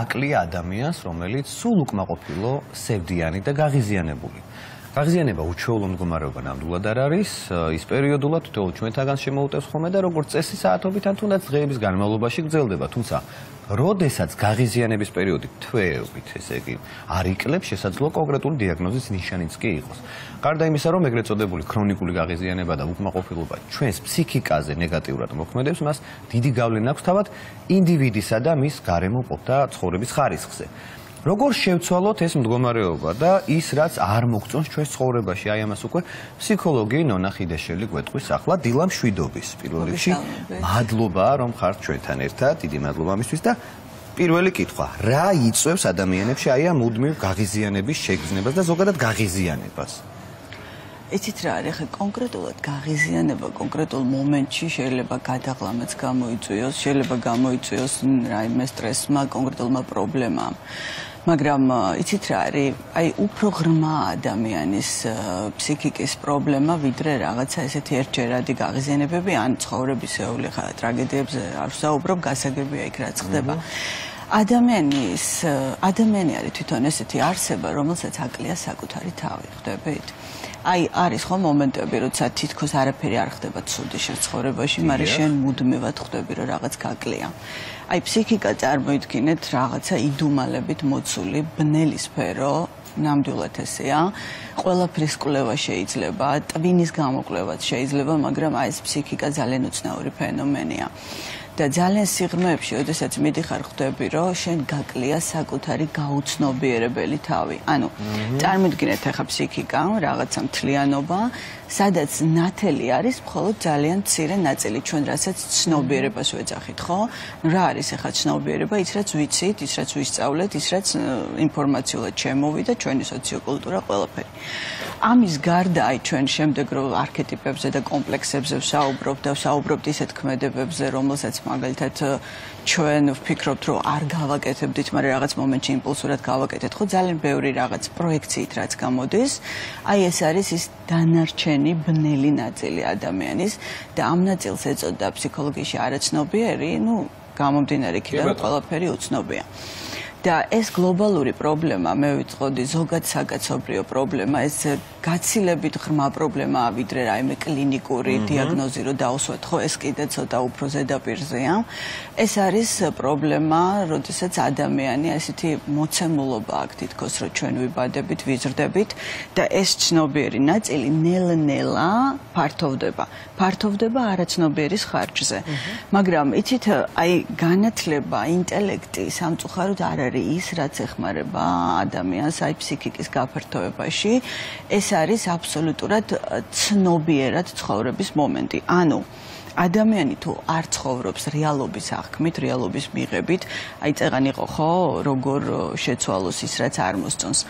აკლია ადამიანს, რომელიც სულ უკმაყოფილო, სევდიანი და გაღიზიანებული. გაღიზიანება უჩვეულო მდგომარეობა ნამდვილად არ არის, ის პერიოდულად თითოეულ ჩვენთაგან შემოუტევს ხოლმე და როგორც წესი საათობით ან თუნდაც დღეების განმავლობაში გრძელდება, თუმცა როდესაც გაღიზიანების პერიოდი თვეებით, ესე იგი, არ იკლებს, შესაძლოა კონკრეტული დიაგნოზის ნიშანიც კი იყოს. გარდა იმისა, რომ ეგრეთ წოდებული ქრონიკული გაღიზიანება და უკმაყოფილება ჩვენს ფსიქიკაზე ნეგატიურად მოქმედებს, მას დიდი გავლენა აქვს თავად ინდივიდისა და მის გარემო ყოფთა ცხოვრების ხარისხზე. Როგორ შევცვალოთ ეს მდგომარეობა და ის რაც არ მოგწონს ჩვენს ცხოვრებაში, აი ამას უკვე ფსიქოლოგი ნონა ხიდაშელი გვეტყვის ახლა დილა მშვიდობის. პირველ რიგში მადლობა რომ ხართ ჩვენთან ერთად, დიდი მადლობა ამისთვის და პირველი კითხვა, რა იწვევს ადამიანებში აი ამ მუდმივ გაღიზიანების შეგრძნებას და ზოგადად გაღიზიანებას? იცით რა არის, ხე კონკრეტულად გაღიზიანება კონკრეტულ მომენტში შეიძლება გადაღლამაც გამოიწვიოს, შეიძლება გამოიწვიოს რაიმე სტრესმა, კონკრეტულმა პრობლემამ. მაგრამ იცით რა არის, აი უფრო ღრმა ადამიანის ფსიქიკის პრობლემა, ვიდრე რაღაცა ესეთი ერთჯერადი გაღიზიანებები ან ცხოვრებისეული ტრაგედიებზე არ ვსაუბრობ, გასაგებია იქ რაც ხდება. ადამიანი არის თვითონ ესეთი არსება, რომელსაც აკლია საკუთარი თავი, ხვდებით? აი არის ხო მომენტები, როცა თითქოს არაფერი არ ხდება ცუდი ცხოვრებაში, მაგრამ შენ მუდმივად ხვდები, რომ რაღაც გაკლია. აი ფსიქიკა წარმოიდგინეთ რაღაცა იდუმალებით მოცული ბნელი სფერო, ნამდვილად ესეა. ყველაფრის კვლევა შეიძლება, ტვინის გამოკვლევაც შეიძლება, მაგრამ აი ეს ფსიქიკა ძალიან უცნაური ფენომენია. და ძალიან სიღრმეებში, როდესაც მიდიხარ ხვდები, რომ შენ გაკლია საკუთარი გაუცნობიერებელი თავი. ანუ წარმოიდგინეთ ახლა ფსიქიკა, რაღაცა მთლიანობა, სადაც ნათელი არის მხოლოდ ძალიან მცირე ნაწილი, ჩვენ რასაც ცნობიერებას ვეძახით, ხო? რა არის ახლა ცნობიერება? ის რაც ვიცით, ის რაც ვისწავლეთ, ის რაც ინფორმაციულად შემოვიდა, ჩვენი სოციოკულტურა, ყველაფერი. ამის გარდა აი ჩვენ შემდეგ რო არქეტიპებზე და კომპლექსებზე ვსაუბრობთ ისეთ ქმედებებზე, რომელსაც მაგალითად ჩვენ ვფიქრობთ, რომ არ გავაკეთებდით, მაგრამ რაღაც მომენტში იმპულსურად გავაკეთეთ, ხო, ძალიან ბევრი რაღაც პროექციით რაც გამოდის, აი ეს არის ის დანარჩენი ბნელი ნაწილი ადამიანის და ამ ნაწილს ეწოდა ფსიქოლოგიაში არაცნობიერი, ну, გამომდინარე იქიდან რომ ყველაფერი უცნობია. და ეს გლობალური პრობლემა, მე ვიტყოდი, ზოგად საგაცობრიო პრობლემა, ეს გაცილებით ღრმა პრობლემაა, ვიდრე რაიმე კლინიკური დიაგნოზი რო დაუსვათ, ხო, ეს კიდე ცოტა უფრო ზედაპირზეა. ეს არის პრობლემა, როდესაც ადამიანი ესეთი მოცემულობა აქვს თითქოს, რომ ჩვენ ვიბადებით, ვიზრდებით და ეს ცნობიერი ნაწილი ნელ-ნელა ფართოვდება არაცნობიერის ხარჯზე. მაგრამ იცით, აი განათლება, ინტელექტი სამწუხაროდ არ არის ის, რაც ეხმარება ადამიანს აი ფსიქიკის გაფართოებაში. ეს არის აბსოლუტურად ცნობიერად ცხოვრების მომენტი. ანუ ადამიანი თუ არ ცხოვრობს რეალობის აღქმით, რეალობის მიღებით, აი წეღან იყო ხო, როგორ შეცვალოს ის, რაც არ მოსწონს.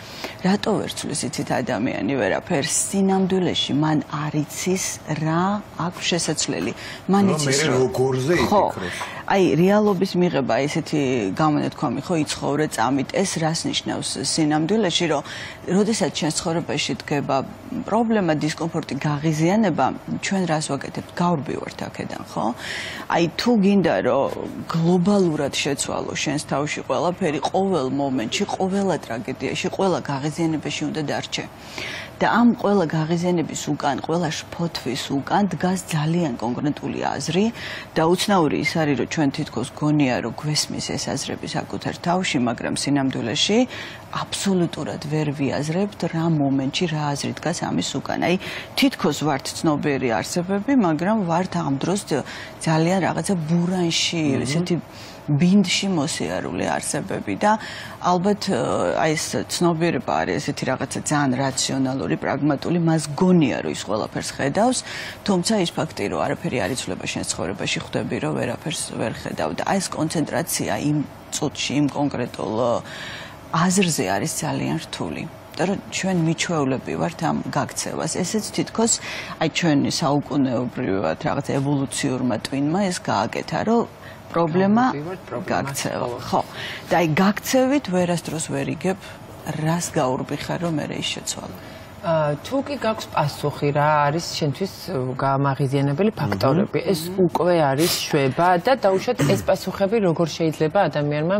რატო ვერ ცვლის იცით ადამიანი ვერაფერს? სინამდვილეში მან არ იცის რა აქვს შესაძლებელი. მან იცის როგორზე იფიქროს. აი რეალობის მიღება ესეთი გამონათქვამი ხო იცხოვრე წამით, ეს რას ნიშნავს სინამდვილეში, რომ როდესაც ჩვენს ცხოვრებაში დგება პრობლემა, დისკომფორტი, გაღიზიანება, ჩვენ რას ვაკეთებთ? გავრბივართ აქედან, ხო? აი თუ გინდა რომ გლობალურად შეცვალო შენს თავში ყველაფერი, ყოველ მომენტში, ყველა ტრაგედიაში, ყველა გაღიზიანებაში უნდა დარჩე. და ამ ყველა გაღიზიანების უკან, ყველა შფოთვის უკან დგას ძალიან კონკრეტული აზრი და უცნაური ის არის, რომ ჩვენ თითქოს გონია, რომ გვესმის ეს აზრები საკუთარ თავში, მაგრამ სინამდვილეში აბსოლუტურად ვერ ვიაზრებთ რა მომენტში რა აზრი დგას ამის უკან. აი თითქოს ვართ ცნობიერი არსებები, მაგრამ ვართ ამ დროს ძალიან რაღაცა ბურანში, ესეთი ბინდში მოსიარული არსებები და ალბათ აი ეს ცნობიერება არის ესეთი რაღაცა ძალიან რაციონალური, პრაგმატული, მას გონია რომ ის ყველაფერს ხედავს, თუმცა ის ფაქტი რომ არაფერი არ იცვლება შენ ცხოვრებაში, ხვდები რომ ვერაფერს ვერ ხედავ და აი ეს კონცენტრაცია იმ წუთში, იმ კონკრეტულ აზრზე არის ძალიან რთული. და რომ ჩვენ მიჩვეულები ვართ ამ გაქცევას. ესეც თითქოს აი ჩვენი საუკუნეობრივად რაღაც ევოლუციურმა ტვინმა ეს გააკეთა, რომ პრობლემა გაქცევა. ხო. და აი გაქცევით ვერასდროს ვერ იგებ რას გაურბიხარ, რომ მე ის შეცვალო. თუ კი გაქვს პასუხი რა არის შენთვის გამაღიზიანებელი ფაქტორები ეს უკვე არის შვება და დაუშვათ ეს პასუხები როგორ შეიძლება ადამიანმა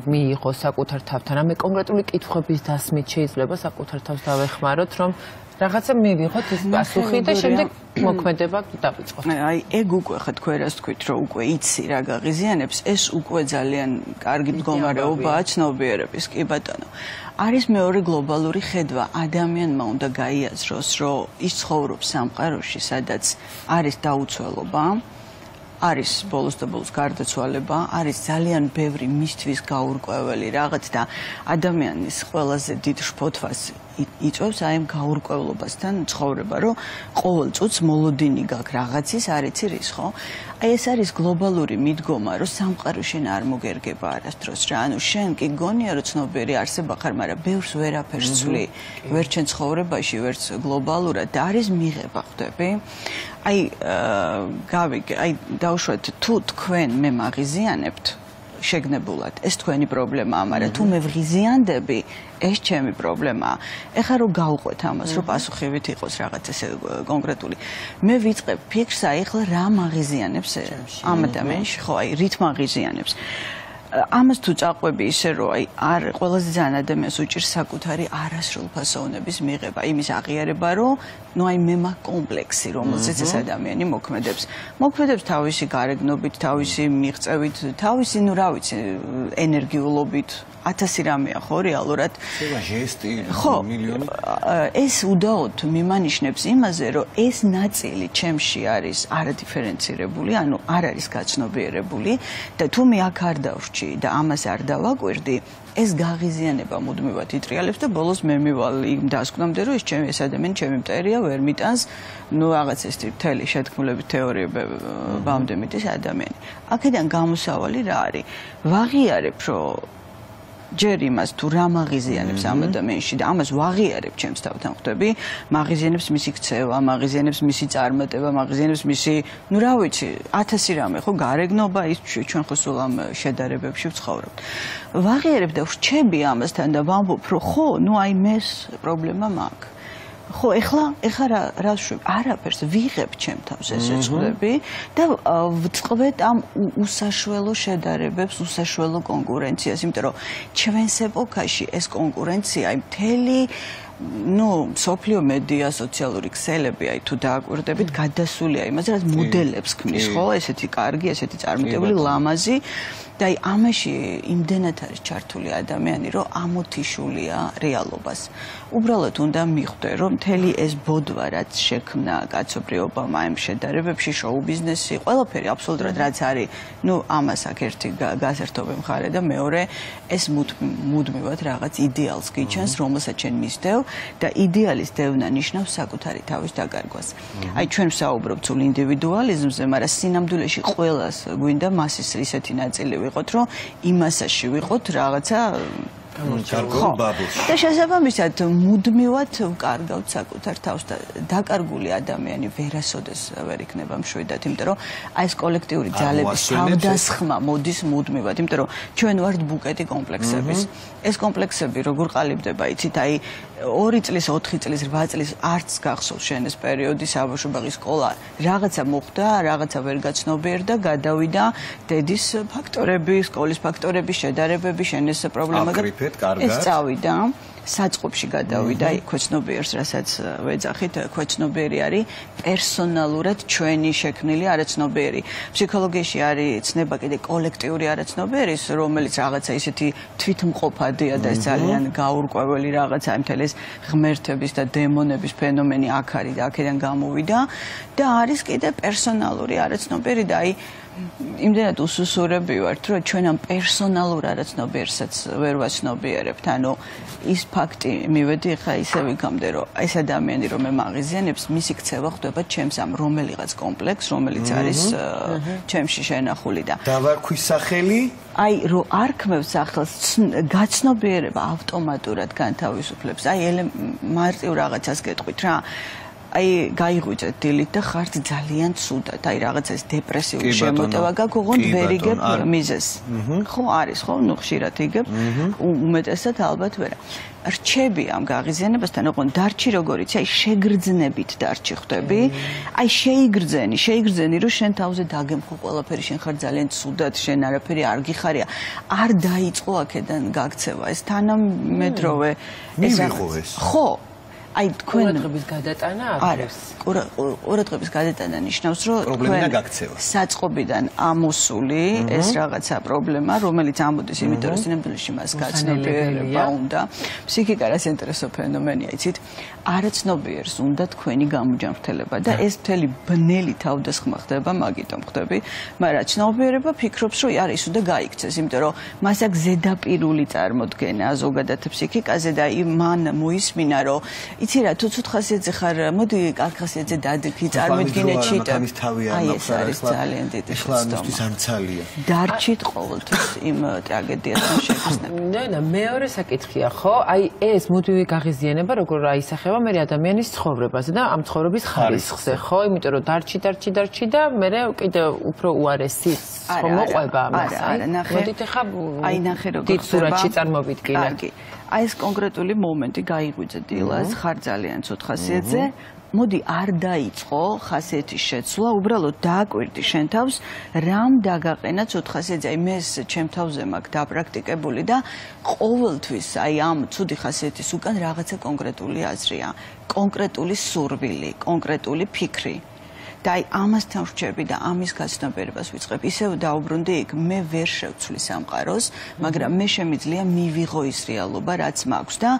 მიიღოს საკუთარ თავთან რამე კონკრეტული კითხვების დასმით შეიძლება საკუთარ თავს დავეხმაროთ რომ რაღაცა მივიღოთ ეს პასუხი და შემდეგ მოქმედება დავიწყოთ. აი ეგ უკვე ხა თქვენ რას თქვით რომ უკვე იცი რა გაღიზიანებს ეს უკვე ძალიან კარგი მდგომარეობაა ცნობიერების კი ბატონო. არის მეორე გლობალური ხედვა ადამიანმა უნდა გაიაზროს რომ ის ცხოვრობს სამყაროში სადაც არის დაუცველობა არის ბოლოს და ბოლოს გარდაცვალება არის ძალიან ბევრი მისთვის გაურკვეველი რაღაც და ადამიანის ყველაზე დიდ შფოთვას იწვევს აი ამ გაურკვევლობასთან ცხოვრება რომ ყოველ წუთს მოლოდინი გაქვს რაღაცის არ იცი რის ხო აი ეს არის გლობალური მიდგომა რომ სამყარო შენ არ მოგერგება არასდროს რა ანუ შენ კი გონია რომ ცნობიერი არსება ხარ მაგრამ ბევრს ვერაფერს ცვლი ვერ ჩენ ცხოვრებაში ვერც გლობალურად და არის მიღება ხვდები აი აი დავუშვათ თუ თქვენ მე მაღიზიანებთ შეგნებულად ეს თქვენი პრობლემაა მაგრამ თუ მე ვღიზიანდები ეს ჩემი პრობლემაა ეხლა რომ გავუყვეთ ამას რომ პასუხივით იყოს რაღაც ესე კონკრეტული მე ვიწყებ ფიქრს აი ეხლა რა მაღიზიანებს ამ ადამიანში ხო აი რით მაღიზიანებს ამას თუ წაყვები ისე რომ აი არ ყველაზე ძალიან ადამიანს უჭირს საკუთარი არასრულფასოვნების მიღება იმის აღიარება რომ ნუ აი მე მაქვს კომპლექსი რომელზეც ეს ადამიანი მოქმედებს თავისი გარეგნობით თავისი მიღწევით თავისი ნუ რა ვიცი ენერგიულობით 1000 რამეა ხო რეალურად ჟესტი მილიონი ეს უდაოდ მიმანიშნებს იმაზე რომ ეს ნაწილი ჩემში არის არადიფერენცირებული ანუ არ არის გაცნობიერებული და თუ მე აქ არ დავრჩი და ამას არ დავაკვირდი ეს გაღიზიანება მუდმივად იტრიალებს და ბოლოს მე მივალ იმ დასკვნამდე რომ ეს ადამიანი ჩემი მტერია ვერ მიტანს ნუ რაღაც ეს მთელი შეთქმულების თეორიებამდე მიტის ადამიანი აქედან გამოსავალი რა არის ვაღიარებ რომ ჯერ იმას თუ რა მაღიზიანებს ამ ადამიანში და ამას ვაღიარებ ჩემს თავთან ხვდები მაღიზიანებს მისი ქცევა მაღიზიანებს მისი წარმატება მაღიზიანებს მისი ნუ რა ვიცი 1000 რამე ხო გარეგნობა ის ჩვენ ხო სულ ამ შედარებებში ვცხოვრობთ ვაღიარებ და ვრჩები ამასთან და ვამბობ რომ ხო ნუ აი მეს პრობლემა მაქვს ხო ეხლა რა შვებ არაფერს ვიღებ ჩემ თავს ესე ხვდები და ვწყвет ამ უსაშველო შედარებებს უსაშველო კონკურენციას იმიტომ რომ ჩვენს ეპოქაში ეს კონკურენცია აი მთელი ნუ სოფლიო მედია სოციალური ქსელები აი თუ დააკვირდებით გადასულია იმაზე რაც მოდელებს ქმნის ხო ესეთი კარგი ესეთი წარმატებული ლამაზი და აი ამაში იმდენად არის ჩართული ადამიანი რომ ამოთიშულია რეალობას უბრალოდ უნდა მიხვდე რომ მთელი ეს ბოდვა რაც შექმნა კაცობრიობამ ამ შედარებებში შოუ ბიზნესი ყველაფერი აბსოლუტურად რაც არის ნუ ამას აქ ერთი გასართობი მხარე და მეორე ეს მუდმივად რაღაც იდეალს გიჩენს რომელსაც შენ მისდევ და იდეალის დევნა ნიშნავს საკუთარი თავის დაკარგვას აი ჩვენ ვსაუბრობთ სულ ინდივიდუალიზმზე მაგრამ სინამდვილეში ყველას გვინდა მასის ისეთი ნაწილი ვიყოთ რომ იმასაში ვიყოთ რაღაცა და შესაბამისად მუდმივად ვკარგავთ საკუთარ თავს და დაკარგული ადამიანი ვერასოდეს ვერ იქნება მშვიდად იმიტომ რომ აი ეს კოლექტიური ძალების თავდასხმა მოდის მუდმივად იმიტომ რომ ჩვენ ვართ ბუკეტი კომპლექსების ეს კომპლექსები როგორ ყალიბდება იცით აი 2 წლის 4 წლის 8 წლის არც გახსოვს შენ ეს პერიოდი საბავშვო ბაღის სკოლა რაღაცა მოხდა რაღაცა ვერ გაცნობიერდა გადავიდა დედის ფაქტორები სკოლის ფაქტორები შედარებები შენ ეს პრობლემა ეს წავიდა საწყობში გადავიდა აი ქვეცნობიერს რასაც ვეძახით ქვეცნობიერი არის პერსონალურად ჩვენი შექმნილი არაცნობიერი ფსიქოლოგიაში არის ცნება კიდე კოლექტიური არაცნობიერის რომელიც რაღაცა ისეთი თვითმყოფადია და ძალიან გაურკვეველი რაღაცა მთელი ღმერთების და დემონების ფენომენი აქ არის და აქედან გამოვიდა და არის კიდე პერსონალური არაცნობიერი და აი იმდენად უსუსურები ვართ რომ ჩვენ ამ პერსონალურ არაცნობიერსაც ვერ ვაცნობიერებთ ანუ ის ფაქტი მივედი ხა ისე ვიგამდე რომ ეს ადამიანი რომ მე მაღიზიანებს მისი ქცევა ხდება ჩემს ამ რომელიღაც კომპლექს რომელიც არის ჩემში შენახული და დავარქვის სახელი აი რო არ ქმევს სახელს გაცნობიერება ავტომატურად განთავისუფლებს აი მარტივ რაღაცას გეტყვით რა აი გაიღვიძეთ დილით და ხართ ძალიან ცუდად. აი რაღაცა ეს დეპრესიული შემოტევა გაქვს, ოღონდ ვერ იგებ მიზეს. ხო არის, ხო, ნუ ხშირად იგებ. უმეტესად ალბათ ვერა. რჩები ამ გაღიზიანებასთან, ოღონდ დარჩი როგორიც, აი შეგრძნებით დარჩი ხვდები. აი შეიგრძენი, რომ შენ თავზე დაგემხო ყველაფერი, შენ ხარ ძალიან ცუდად, შენ არაფერი არ გიხარია. არ დაიწყო აქედან გაქცევა. ეს თანამედროვე ეს ხო აი თქვენ ყურადღების გადატანა არის. ყურადღების გადატანა ნიშნავს, რომ პრობლემა გაქცევა. საწყობიდან ამოსული ეს რაღაცა პრობლემა, რომელიც ამოდის, იმიტომ რომ სინამდვილეში მას გაცნობიერება უნდა. ფსიქიკა რა საინტერესო ფენომენია, იცით? არაცნობიერს უნდა თქვენი გამოჯანმრთელება და ეს მთელი ბნელი თავდასხმა ხდება, მაგიტომ ხდები, მაგრამ ცნობიერება ფიქრობს, რომ არის უნდა გაიქცეს, იმიტომ რომ მას აქვს ზედაპირული წარმოდგენა ზოგადად ფსიქიკაზე და მან მოისმინა, რომ იცი რა, თუ ცუდ ხასიათზე ხარ, მოდი კარგ ხასიათზე დადიქი, წარმოიდგინე ჩიტა. აი ეს არის ძალიან დიდი ხლანისთვის ამცალია. დარჩით ყოველთვის იმ ტრაგედიასთან შეგრძნებით. და მეორე საკითხია, ხო? აი ეს მუდმივი გაღიზიანება როგორ აისახება მე ადამიანის ცხოვრებაზე და ამ ცხოვრების ხარისხზე, ხო? იმიტომ რომ დარჩი და მე კიდე უფრო უარესი ხო მოყვება ამას. არა, ნახე. მოდით ახლა აი ნახე როგორ დიდ სურათში წარმოვიდგინე. კარგი. აი ეს კონკრეტული მომენტი გაიღვიძე დილას, ხარ ძალიან ცუდ ხასიათზე. მოდი არ დაიწყო ხასიათის შეცვლა, უბრალოდ დააკვირდი შენ თავს, რამ დაგაყენა ცუდ ხასიათზე. აი მე ეს ჩემ თავზე მაქვს დაპრაქტიკებული და ყოველთვის აი ამ ცუდი ხასიათის უკან რაღაცა კონკრეტული აზრია, კონკრეტული სურვილი, კონკრეტული ფიქრი. და აი ამასთან ვრჩები და ამის გაცნობიერებას ვიწყებ. ისევ დაუბრუნდი იქ, მე ვერ შევცვლი სამყაროს, მაგრამ მე შემიძლია მივიღო ის რეალობა, რაც მაქვს და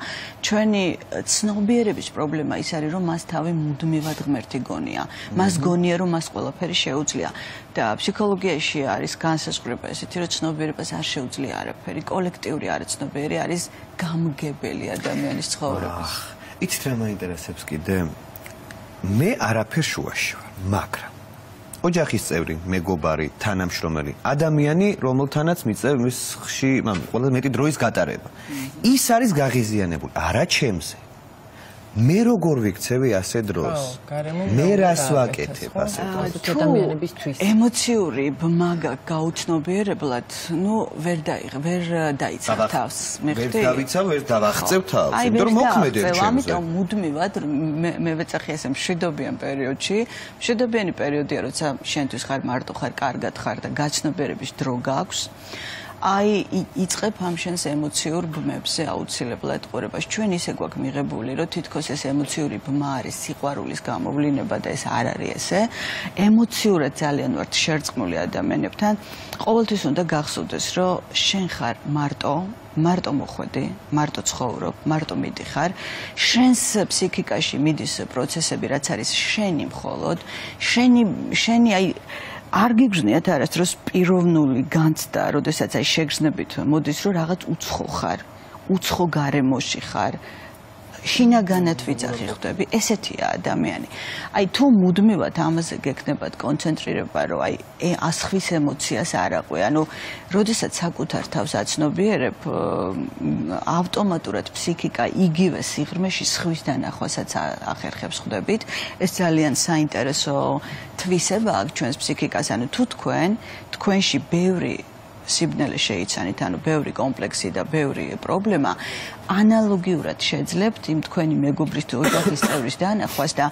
ჩვენი ცნობიერების პრობლემა ის არის, რომ მას თავი მუდმივად ღმერთი გონია. მას გონია, რომ მას ყველაფერი შეუძლია. და ფსიქოლოგიაში არის განსაზღვრება ესეთი, რომ ცნობიერებას არ შეუძლია არაფერი. კოლექტიური არაცნობიერი არის გამგებელი ადამიანის ცხოვრების. იცით რა მაინტერესებს კიდე? მე არაფერ შუაში ვარ, მაგრამ ოჯახის წევრი, მეგობარი, თანამშრომელი, ადამიანი, რომელთანაც მიწევ მის ყველა მეტი დროის გატარება. ის არის გაღიზიანებული, არა ჩემზე. მე როგორ ვიქცევი ასე დროს? მე რას ვაკეთებ ასე დროს? ადამიანებისთვის ემოციური ბმა გაუცნობიერებლად, ნუ ვერ დაიცავ თავს. ვერ დავიცავ, ვერ დავახწევ თავს, იმიტომ რომ მოქმედებ ჩემზე. ამიტომ მუდმივად მე ვეცახი ესე მშვიდობიან პერიოდში, მშვიდობიანი პერიოდია, როცა შენთვის ხარ მარტო ხარ, კარგად ხარ და გაცნობიერების დრო გაქვს. აი იწყებ ამ შენს ემოციურ ბმებზე აუცილებლად ყურებას. ჩვენ ისე გვაქვს მიღებული, რომ თითქოს ეს ემოციური ბმა არის სიყვარულის გამოვლინება და ეს არ არის ესე. ემოციურად ძალიან ვართ შერწყმული ადამიანებთან. ყოველთვის უნდა გახსოვდეს, რომ შენ ხარ მარტო მოხვედი, მარტო ცხოვრობ, მარტო მიდიხარ. შენს ფსიქიკაში მიდის პროცესები, რაც არის შენი მხოლოდ, შენი აი არ გიგრძნიათ არასდროს პიროვნული განცდა, როდესაც აი შეგრძნებით მოდის, რომ რაღაც უცხო ხარ, უცხო გარემოში ხარ, შინაგანად ვიძახი ხვდები, ესეთია ადამიანი. აი თუ მუდმივად ამაზე გექნებათ კონცენტრირება, რომ აი ასხვის ემოციას არ აყვე, ანუ როდესაც საკუთარ თავს აცნობიერებ, ავტომატურად ფსიქიკა იგივე სიღრმეში სხვის დანახვასაც ახერხებს ხვდებით. ეს ძალიან საინტერესო თვისება აქვს ჩვენს ფსიქიკას, ანუ თუ თქვენში ბევრი სიბნელე შეიცანით, ანუ ბევრი კომპლექსი და ბევრი პრობლემა, ანალოგიურად შეძლებთ იმ თქვენი მეგობრის თუ ოჯახის წევრის დანახვას და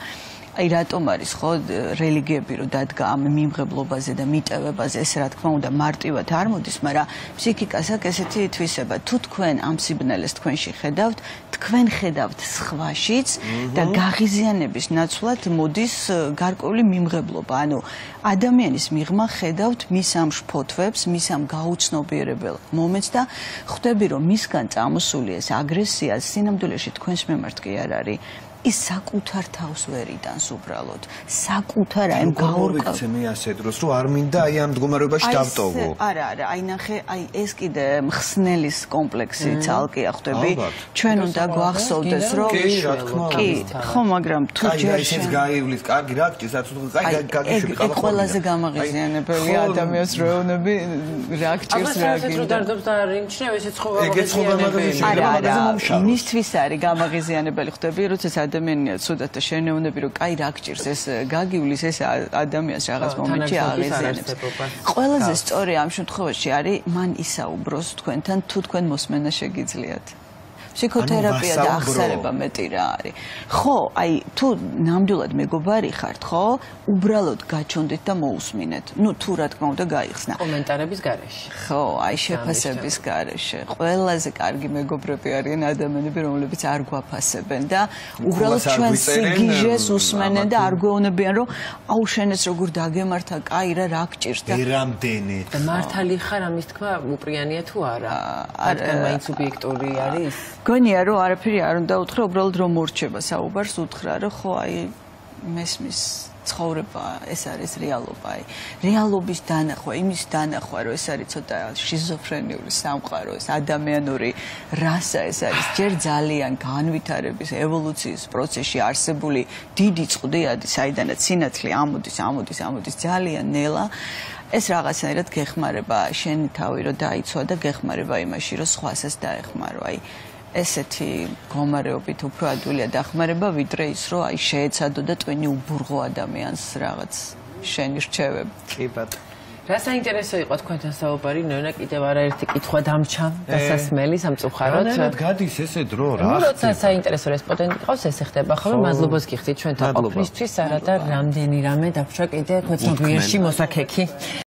აი რატომ არის ხო რელიგიები რომ დადგა ამ მიმღებლობაზე და მიტევებაზე, ეს რა თქმა უნდა მარტივად არ მოდის, მაგრამ ფსიქიკას აქვს ესეთი თვისება, თუ თქვენ ამ სიბნელეს თქვენში ხედავთ, თქვენ ხედავთ სხვაშიც და გაღიზიანების ნაცვლად მოდის გარკვეული მიმღებლობა, ანუ ადამიანის მიღმა ხედავთ მის ამ შფოთვებს, მის ამ გაუცნობიერებელ მომენტს და ხვდები რომ მისგან წამოსული ეს აგრესია სინამდვილეში თქვენს მიმართ კი არ არის. ის საკუთარ თავს ვერ იტანს უბრალოდ. საკუთარ აი გაურკვევს მე ასე დროს რომ არ მინდა აი ამ მდგომარეობაში დავტოვო. არა, აი ნახე, აი ეს კიდე მხსნელის კომპლექსი ცალკეა ხვდები. ჩვენ უნდა გვახსოვდეს რომ კი, ხო, მაგრამ თუ ჯერ შენ გაივლით, კარგი რა გჭირს, გაგიშვი ყავა. ყველაზე გამაღიზიანებელი ადამიანის რეონები რა გჭირს რა გინდა. რომ დარდობს და არ იმჩნევ, ესე ცხოვრება გამაღიზიანებელი. მისთვის არის გამაღიზიანებელი ხვდები, როდესაც ადამიანია ცუდად და შენეუნები რომ კაი რა გჭირს ეს გაგივლის ეს ადამიანს რაღაც მომენტში აღიზიანებს. ყველაზე სწორი ამ შემთხვევაში არის მან ისაუბროს თქვენთან თუ თქვენ მოსმენა შეგიძლიათ. ფსიქოთერაპია და აღსარება მეტი რა არის. ხო, აი თუ ნამდვილად მეგობარი ხართ, ხო, უბრალოდ გაჩვენდეთ და მოусმინეთ. ნუ თუ რა თქმა უნდა გაიხსნა. კომენტარების გარეშე. ხო, აი შეფასების გარეშე. ყველაზე კარგი მეგობრები არიან ადამიანები, რომლებიც არ გვაფასებენ და უბრალოდ ჩვენ სიგიჟეს უსმენენ და არ გვეუბნებიან, რომ აუ შენეს როგორ დაგემართა, კაი რა გჭირს და ერამდენი. მართალი ხარ ამის თქვა უპრიანია თუ არა? რადგან მაინც სუბიექტური არის? გონია რომ არაფერი არ უნდა უთხრა, უბრალოდ რომ მორჩება საუბარს უთხრა, რომ ხო აი მესმის ცხოვრება ეს არის რეალობა. აი რეალობის დანახვა, იმის დანახვა, რომ ეს არის ცოტა შიზოფრენიული სამყარო, ეს ადამიანური რასა ეს არის ჯერ ძალიან განვითარების ევოლუციის პროცესში არსებული დიდი წყდიადი, საიდანაც სინათლე ამოდის ძალიან ნელა. ეს რაღაცნაირად გეხმარება შენი თავი რომ დაიცვა და გეხმარება იმაში რომ სხვასაც დაეხმარო. აი ესეთი მდგომარეობით უფრო ადვილია დახმარება ვიდრე ის რომ აი შეეცადო და ტვინი უბურღო ადამიანს რაღაც შენი რჩევები. კი ბატონო. რა საინტერესო იყო თქვენთან საუბარი, ნონა კიდევ არაერთი კითხვა დამჩა დასასმელი სამწუხაროდ. რანაირად გადის ესე დრო რა? ნუ როცა საინტერესო რესპონდენტი ყავს ესე ხდება ხოლმე, მადლობას გიხდით ჩვენთან ყოფნისთვის, არა და რამდენი რამე დაგვჭა კიდე ქვეცნობიერში მოსაქექი.